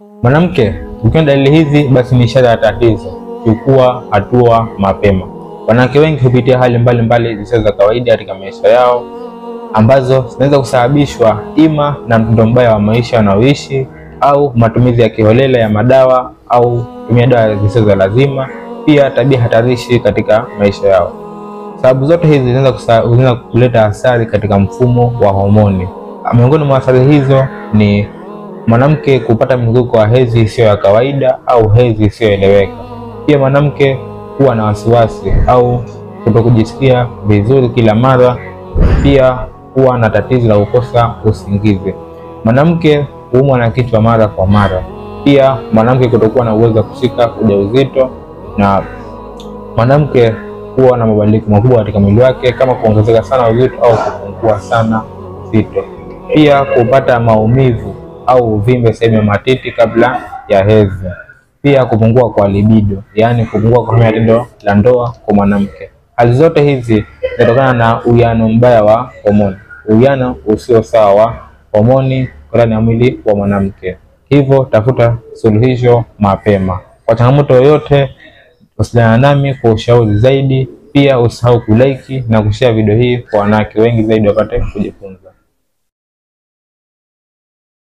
Mwanamke, ukiona dalili hizi basi ni ishara ya tatizo. Chukua hatua mapema. Wanawake wengi hupitia hali mbalimbali zisizo za kawaida katika maisha yao ambazo zinaweza kusababishwa ima na mtindo mbaya wa maisha wanaoishi au matumizi ya kiholela ya madawa au kutumia dawa zisizo za lazima, pia tabia hatarishi katika maisha yao. Sababu zote hizi zinaweza kuleta athari katika mfumo wa homoni. Miongoni mwa athari hizo ni mwanamke kupata mzunguko wa hedhi isiyo ya kawaida au hedhi isiyoeleweka. Pia mwanamke kuwa na wasiwasi au kutokujisikia vizuri kila mara. Pia kuwa na tatizo la kukosa usingizi. Mwanamke kuumwa na kichwa mara kwa mara. Pia mwanamke kutokuwa na uwezo wa kushika ujauzito, na mwanamke kuwa na mabadiliko makubwa katika mwili wake kama kuongezeka sana uzito au kupungua sana uzito. Pia kupata maumivu au uvimbe sehemu ya matiti kabla ya hedhi. Pia kupungua kwa libido, yani kupungua kwa tendo la ndoa kwa mwanamke. Hali zote hizi zinatokana na uwiano mbaya wa homoni, uwiano usio sawa wa homoni ndani ya mwili wa mwanamke. Hivyo tafuta suluhisho mapema. Kwa changamoto yoyote, wasiliana nami kwa ushauri zaidi. Pia usahau kulike na kushare video hii kwa wanawake wengi zaidi wapate kujifunza.